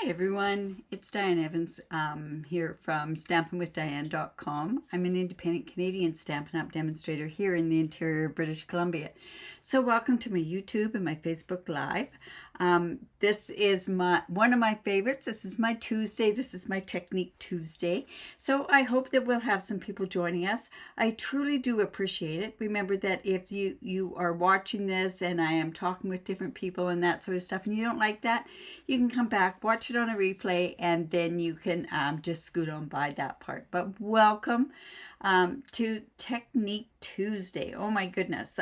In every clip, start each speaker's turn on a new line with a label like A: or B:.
A: Hi everyone, it's Diane Evans here from stampinwithdiane.com. I'm an independent Canadian Stampin' Up demonstrator here in the interior of British Columbia. So welcome to my YouTube and my Facebook Live. This is one of my favorites. This is my Tuesday. This is my Technique Tuesday. So I hope that we'll have some people joining us. I truly do appreciate it. Remember that if you are watching this and I am talking with different people and that sort of stuff and you don't like that, you can come back, watch it on a replay, and then you can just scoot on by that part. But welcome to Technique Tuesday. Oh my goodness.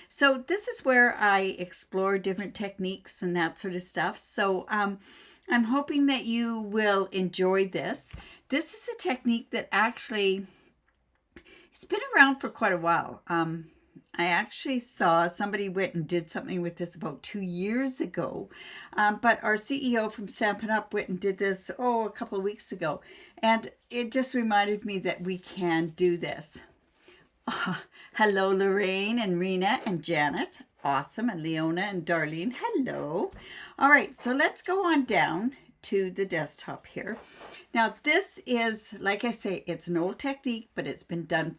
A: So this is where I explore different techniques and that sort of stuff. So I'm hoping that you will enjoy this. This is a technique that actually, it's been around for quite a while. I actually saw somebody went and did something with this about 2 years ago, but our CEO from Stampin' Up went and did this, a couple of weeks ago, and it just reminded me that we can do this. Hello, Lorraine and Rena and Janet. Awesome. And Leona and Darlene. Hello. All right, so let's go on down to the desktop here. Now this is, like I say, it's an old technique, but it's been done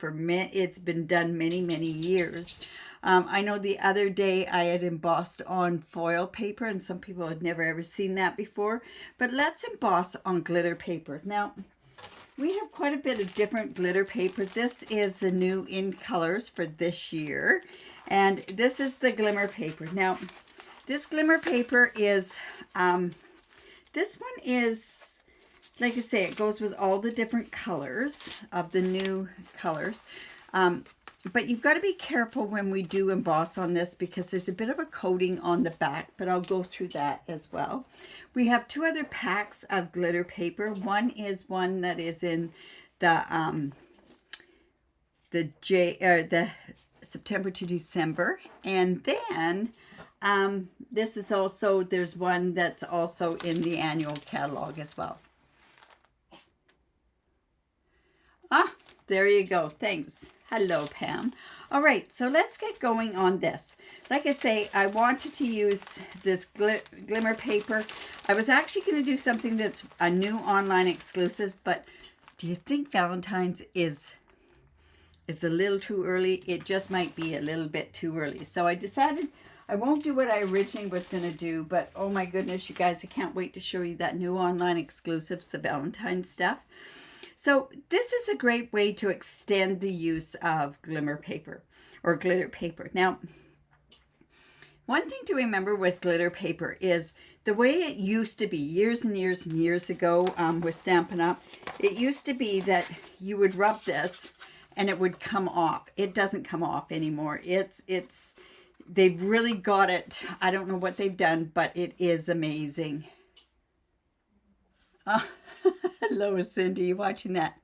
A: many years. I know the other day I had embossed on foil paper, and some people had never ever seen that before. But let's emboss on glitter paper. Now we have quite a bit of different glitter paper. This is the new in colors for this year, and this is the glimmer paper. Now this glimmer paper is this one is, like I say, it goes with all the different colors of the new colors. But you've got to be careful when we do emboss on this because there's a bit of a coating on the back, but I'll go through that as well. We have two other packs of glitter paper. One is one that is in the September to December, and then this is also, there's one that's also in the annual catalog as well. There you go. Thanks. Hello, Pam. All right, so let's get going on this. Like I say, I wanted to use this glimmer paper. I was actually going to do something that's a new online exclusive, but do you think Valentine's is a little too early? It just might be a little bit too early. So I decided I won't do what I originally was going to do, but oh my goodness, you guys, I can't wait to show you that new online exclusives, the Valentine stuff. So this is a great way to extend the use of glimmer paper or glitter paper. Now, one thing to remember with glitter paper is the way it used to be years and years and years ago with Stampin' Up. It used to be that you would rub this and it would come off. It doesn't come off anymore. They've really got it. I don't know what they've done, but it is amazing. Hello, Cindy. You watching that?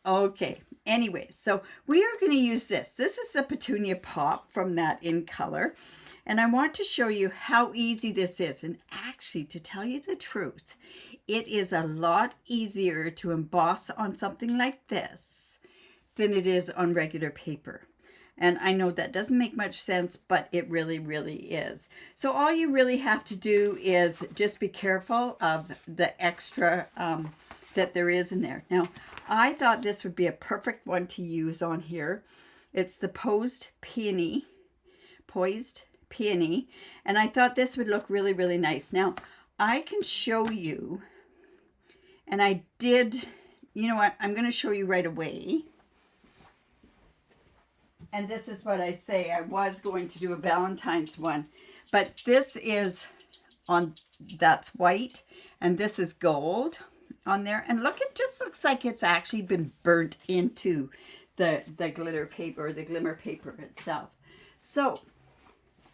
A: Okay. Anyway, so we are going to use this. This is the Petunia Pop from that In Color. And I want to show you how easy this is. And actually, to tell you the truth, it is a lot easier to emboss on something like this than it is on regular paper. And I know that doesn't make much sense, but it really, really is. So all you really have to do is just be careful of the extra that there is in there. Now, I thought this would be a perfect one to use on here. It's the Poised Peony. And I thought this would look really, really nice. Now, I can show you, and I did, you know what, I'm going to show you right away. And this is what I say. I was going to do a Valentine's one, but this is on, that's white, and this is gold on there. And look, it just looks like it's actually been burnt into the glitter paper, the glimmer paper itself. So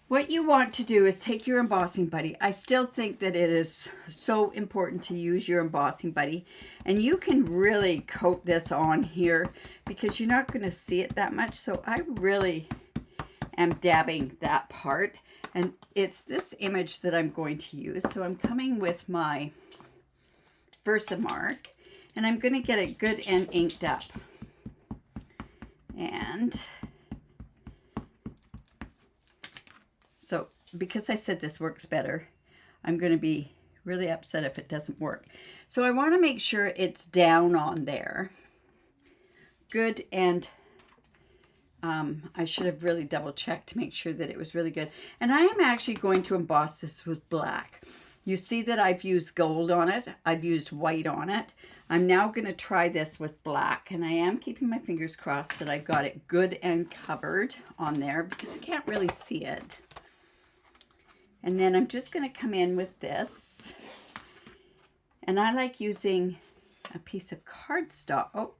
A: what you want to do is take your embossing buddy. I still think that it is so important to use your embossing buddy. And you can really coat this on here because you're not going to see it that much. So I really am dabbing that part. And it's this image that I'm going to use. So I'm coming with my Versamark. And I'm going to get it good and inked up. And so because I said this works better, I'm going to be Really upset if it doesn't work. So I want to make sure it's down on there. Good, and I should have really double checked to make sure that it was really good. And I am actually going to emboss this with black. You see that I've used gold on it. I've used white on it. I'm now going to try this with black, and I am keeping my fingers crossed that I've got it good and covered on there because I can't really see it. And then I'm just going to come in with this. And I like using a piece of cardstock. Oh,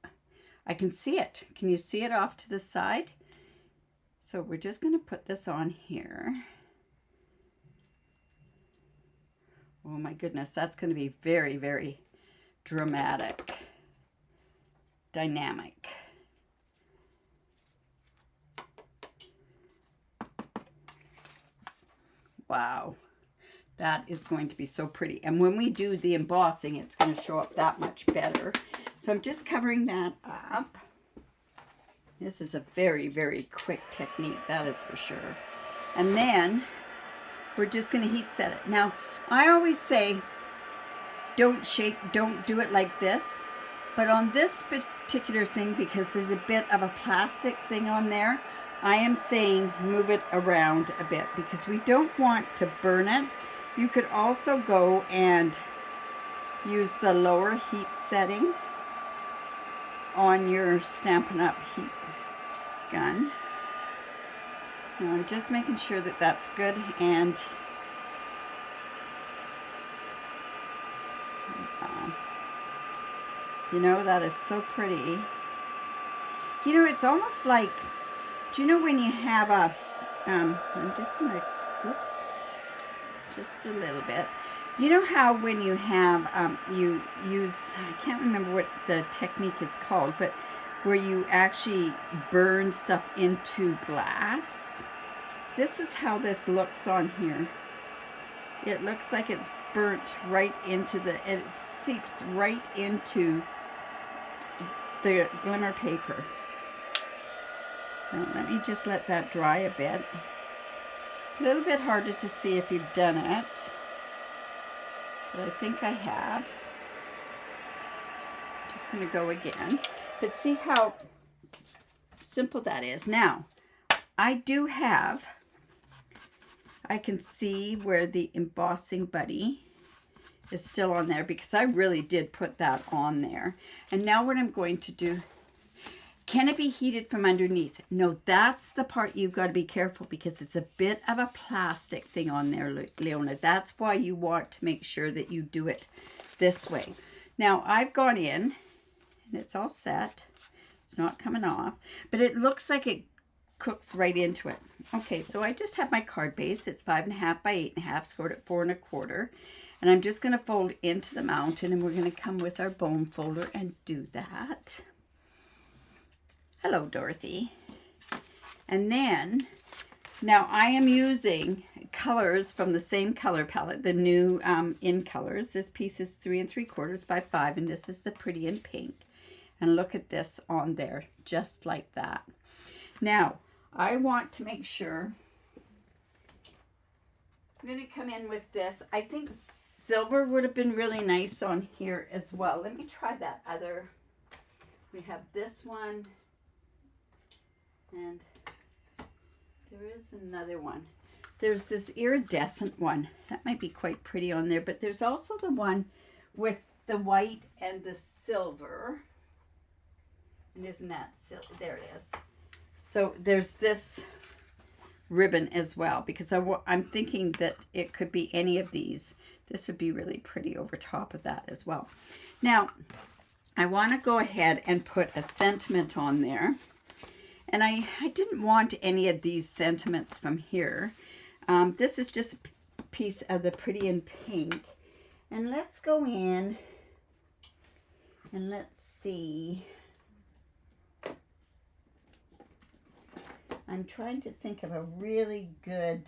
A: I can see it. Can you see it off to the side? So we're just going to put this on here. Oh my goodness, that's going to be very, very dramatic, dynamic. Wow, that is going to be so pretty. And when we do the embossing, it's going to show up that much better. So I'm just covering that up. This is a very, very quick technique, that is for sure. And then we're just going to heat set it. Now, I always say, don't shake, don't do it like this. But on this particular thing, because there's a bit of a plastic thing on there, I am saying move it around a bit because we don't want to burn it. You could also go and use the lower heat setting on your Stampin' Up heat gun. Now I'm just making sure that that's good, and you know, that is so pretty. You know, it's almost like, do you know when you have a, I'm just going to, oops, just a little bit. You know how when you have, you use, I can't remember what the technique is called, but where you actually burn stuff into glass? This is how this looks on here. It looks like it's burnt right into the, it seeps right into the glimmer paper. Now let me just let that dry a bit. A little bit harder to see if you've done it, but I think I have. Just going to go again. But see how simple that is. Now, I do have, I can see where the embossing buddy is still on there because I really did put that on there. And now what I'm going to do, can it be heated from underneath? No, that's the part you've got to be careful because it's a bit of a plastic thing on there, Leona. That's why you want to make sure that you do it this way. Now, I've gone in and it's all set. It's not coming off, but it looks like it cooks right into it. Okay, so I just have my card base. It's 5.5 by 8.5, scored at 4 1/4. And I'm just going to fold into the mountain, and we're going to come with our bone folder and do that. Hello, Dorothy. And then, now I am using colors from the same color palette, the new In Colors. This piece is 3 3/4 by 5, and this is the Pretty in Pink. And look at this on there, just like that. Now, I want to make sure, I'm going to come in with this. I think silver would have been really nice on here as well. Let me try that other. We have this one, and there is another one. There's this iridescent one. That might be quite pretty on there, but there's also the one with the white and the silver. And isn't that silver? There it is. So there's this ribbon as well, because I'm thinking that it could be any of these. This would be really pretty over top of that as well. Now, I want to go ahead and put a sentiment on there. And I didn't want any of these sentiments from here. This is just a piece of the Pretty in Pink. And let's go in and let's see. I'm trying to think of a really good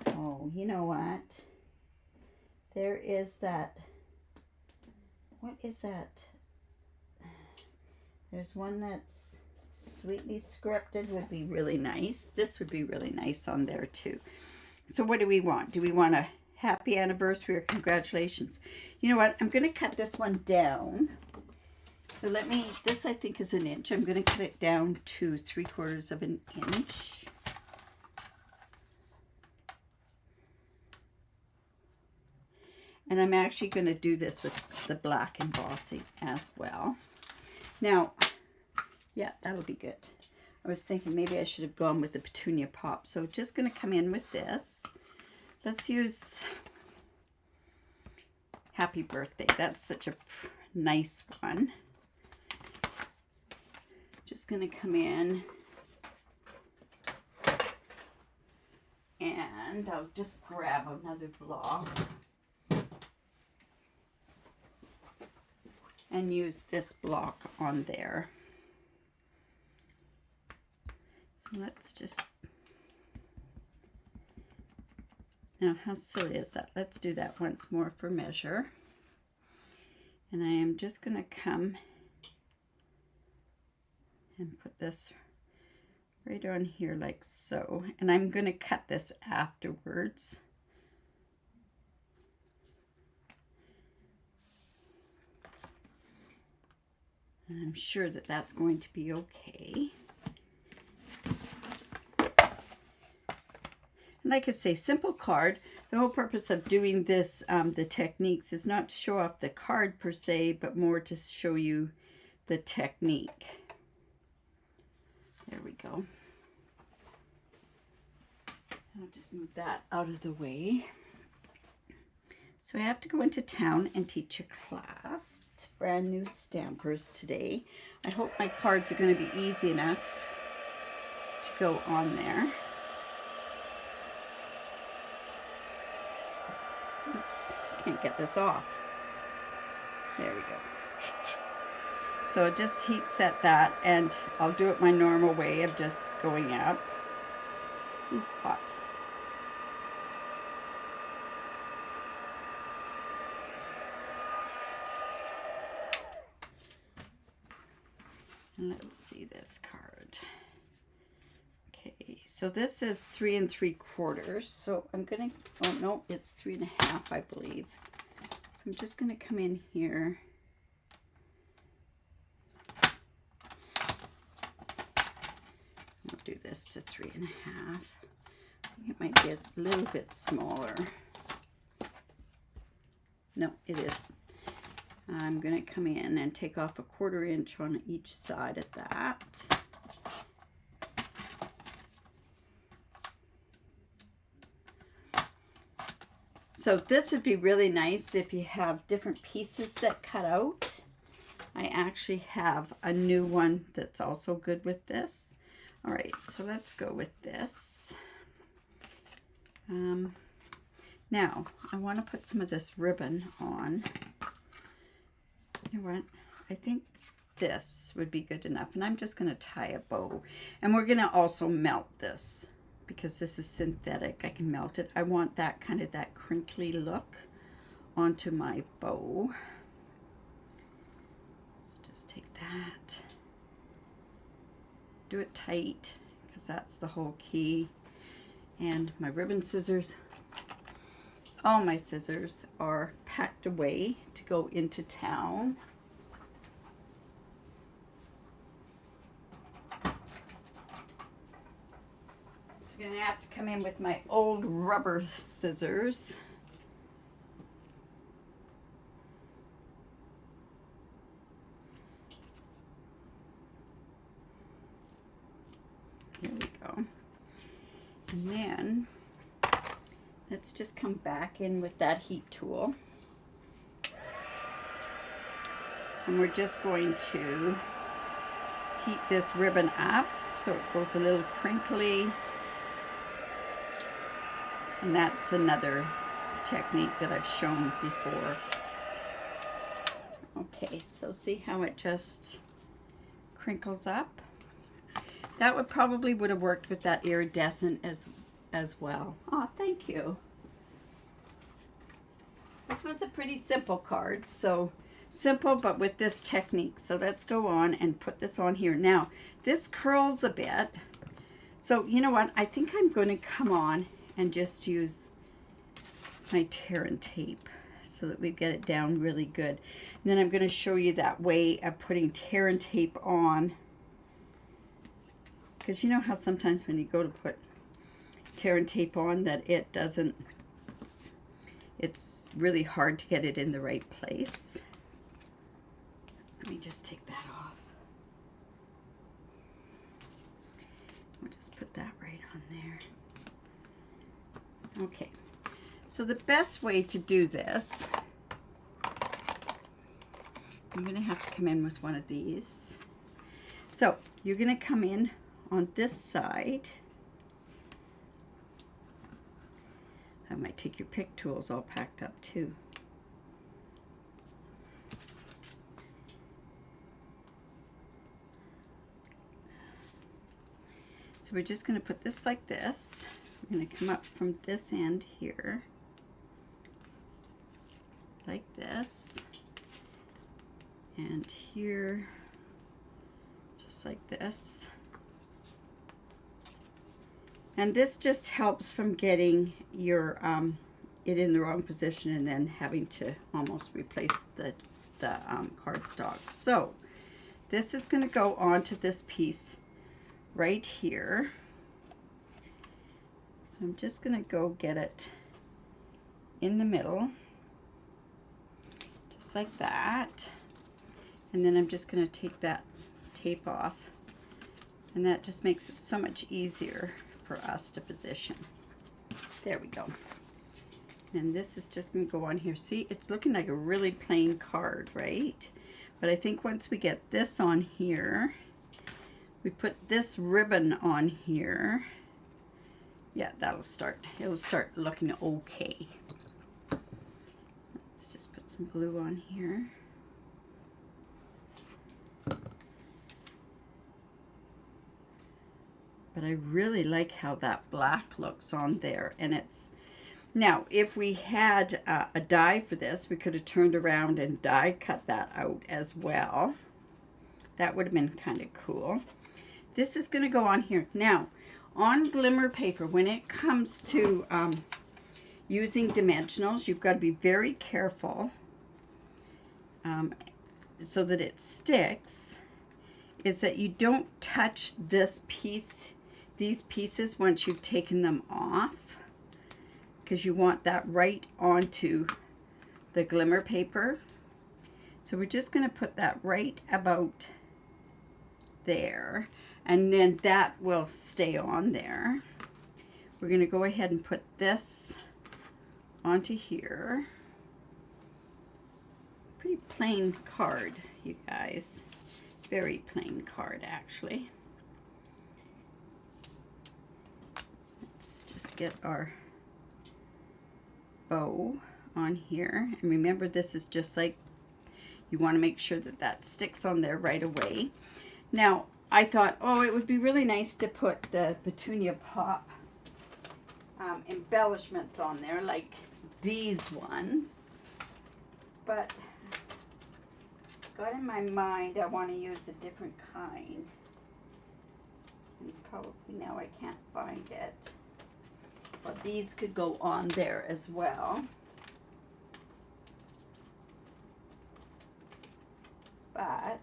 A: oh, you know what? There is that, what is that? There's one that's Sweetly scripted would be really nice. This would be really nice on there too. So what do we want? Do we want a happy anniversary or congratulations? You know what? I'm going to cut this one down. So let me, this I think is 1 inch. I'm going to cut it down to 3/4 of an inch. And I'm actually going to do this with the black embossing as well. Now, yeah, that'll be good. I was thinking maybe I should have gone with the petunia pop. So just going to come in with this. Let's use Happy Birthday. That's such a nice one. Just going to come in and I'll just grab another block and use this block on there. So let's just, now how silly is that? Let's do that once more for measure. And I am just going to come and put this right on here like so. And I'm going to cut this afterwards. And I'm sure that that's going to be okay. And like I say, simple card. The whole purpose of doing this, the techniques, is not to show off the card per se, but more to show you the technique. There we go. I'll just move that out of the way. So I have to go into town and teach a class to brand new stampers today. I hope my cards are going to be easy enough to go on there. Oops, can't get this off. There we go. So just heat set that, and I'll do it my normal way of just going up. Ooh, hot. And let's see this card. Okay, so this is 3 3/4. So I'm gonna, oh no, it's 3 1/2, I believe. So I'm just gonna come in here. I'll do this to 3 1/2. I think it might be a little bit smaller. No, it is. I'm going to come in and take off 1/4 inch on each side of that. So this would be really nice if you have different pieces that cut out. I actually have a new one that's also good with this. All right, so let's go with this. Now, I want to put some of this ribbon on. You know what? I think this would be good enough. And I'm just going to tie a bow. And we're going to also melt this because this is synthetic. I can melt it. I want that kind of that crinkly look onto my bow. Just take that. Do it tight because that's the whole key. And my ribbon scissors. All my scissors are packed away to go into town. So I'm going to have to come in with my old rubber scissors. Here we go. And then let's just come back in with that heat tool. And we're just going to heat this ribbon up so it goes a little crinkly. And that's another technique that I've shown before. Okay, so see how it just crinkles up? That would probably would have worked with that iridescent as well. Oh, thank you. This one's a pretty simple card, so simple, but with this technique. So let's go on and put this on here. Now, this curls a bit. So you know what? I think I'm going to come on and just use my tear and tape so that we get it down really good. And then I'm going to show you that way of putting tear and tape on. Because you know how sometimes when you go to put tear and tape on that it doesn't, it's really hard to get it in the right place. Let me just take that off. We'll just put that right on there. Okay, so the best way to do this, I'm going to have to come in with one of these. So you're going to come in on this side. I might take your pick tools all packed up too. So we're just going to put this like this. We're going to come up from this end here, like this, and here, just like this. And this just helps from getting your it in the wrong position and then having to almost replace the cardstock. So this is going to go onto this piece right here. So I'm just going to go get it in the middle, just like that. And then I'm just going to take that tape off, and that just makes it so much easier for us to position. There we go. And this is just going to go on here. See, it's looking like a really plain card, right? But I think once we get this on here, we put this ribbon on here. Yeah, it'll start looking okay. Let's just put some glue on here. But I really like how that black looks on there. And it's, now if we had a die for this, we could have turned around and die cut that out as well. That would have been kind of cool. This is going to go on here. Now, on glimmer paper, when it comes to using dimensionals, you've got to be very careful so that it sticks, is that you don't touch this piece, these pieces once you've taken them off, because you want that right onto the glimmer paper. So we're just going to put that right about there, and then that will stay on there. We're going to go ahead and put this onto here. Pretty plain card, you guys. Very plain card, actually. Let's just get our bow on here. And remember, this is just like, you want to make sure that that sticks on there right away. Now, I thought, oh, it would be really nice to put the Petunia Pop embellishments on there, like these ones. But got in my mind I want to use a different kind. And probably now I can't find it. But these could go on there as well. But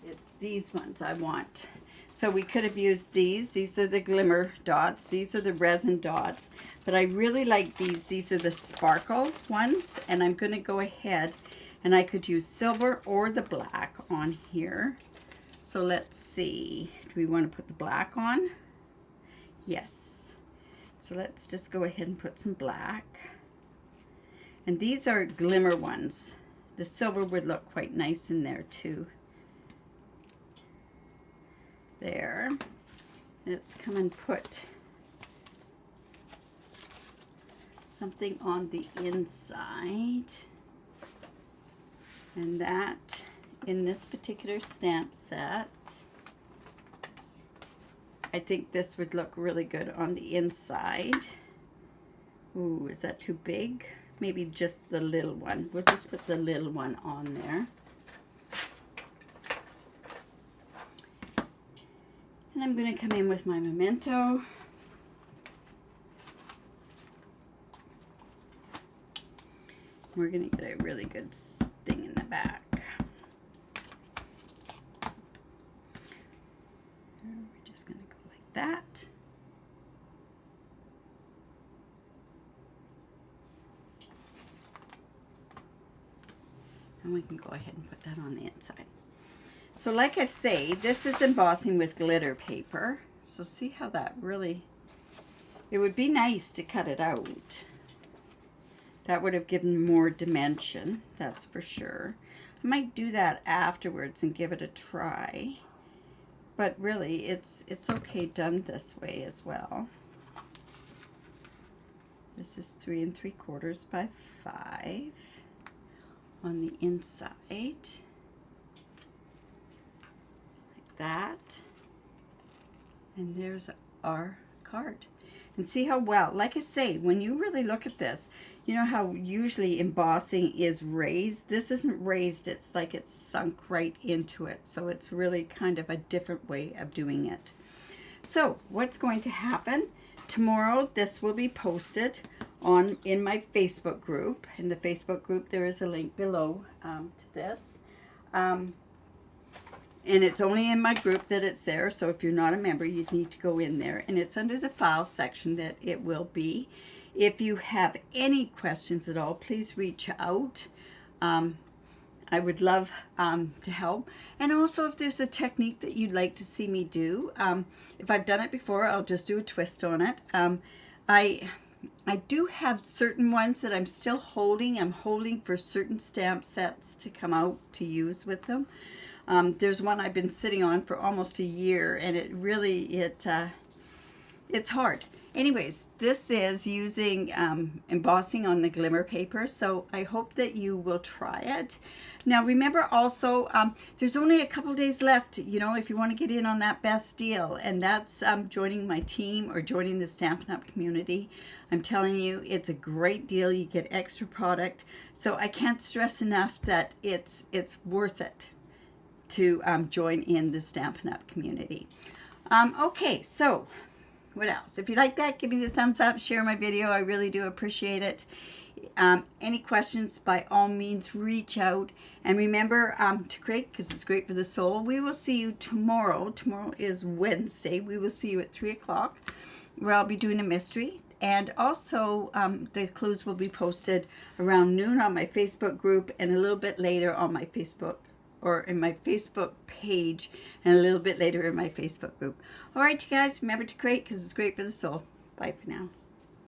A: it's these ones I want. So we could have used these. These are the glimmer dots. These are the resin dots. But I really like these. These are the sparkle ones. And I'm going to go ahead and I could use silver or the black on here. So let's see. Do we want to put the black on? Yes. So let's just go ahead and put some black. And these are glimmer ones. The silver would look quite nice in there too. There. Let's come and put something on the inside. And that, in this particular stamp set, I think this would look really good on the inside. Ooh, is that too big? maybe just the little one. We'll just put the little one on there. And I'm going to come in with my memento. We're going to get a really good thing in the back. We're just going to go like that. And we can go ahead and put that on the inside. So like I say, this is embossing with glitter paper. So see how that really, it would be nice to cut it out. That would have given more dimension, that's for sure. I might do that afterwards and give it a try. But really, it's okay done this way as well. This is 3 3/4 by 5 on the inside. Like that. And there's our card. And see how well, like I say, when you really look at this, you know how usually embossing is raised? This isn't raised, it's like it's sunk right into it. So it's really kind of a different way of doing it. So what's going to happen? Tomorrow this will be posted in my Facebook group. In the Facebook group there is a link below to this. And it's only in my group that it's there, so if you're not a member, you need to go in there. And it's under the files section that it will be. If you have any questions at all, please reach out. I would love to help. And also, if there's a technique that you'd like to see me do, if I've done it before, I'll just do a twist on it. I do have certain ones that I'm still holding. I'm holding for certain stamp sets to come out to use with them. There's one I've been sitting on for almost a year, and it really, it's hard. Anyways, this is using embossing on the glimmer paper, so I hope that you will try it. Now remember also, there's only a couple days left, you know, if you want to get in on that best deal, and that's joining my team or joining the Stampin' Up community. I'm telling you, it's a great deal. You get extra product, so I can't stress enough that it's worth it to join in the Stampin' Up community. Okay, so what else? If you like that, give me the thumbs up, share my video. I really do appreciate it. Any questions, by all means, reach out. And remember to create, because it's great for the soul. We will see you tomorrow. Tomorrow is Wednesday. We will see you at 3 o'clock, where I'll be doing a mystery. And also, the clues will be posted around noon on my Facebook group and a little bit later on my Facebook, or in my Facebook page, and a little bit later in my Facebook group. All right, you guys, remember to create, because it's great for the soul. Bye for now.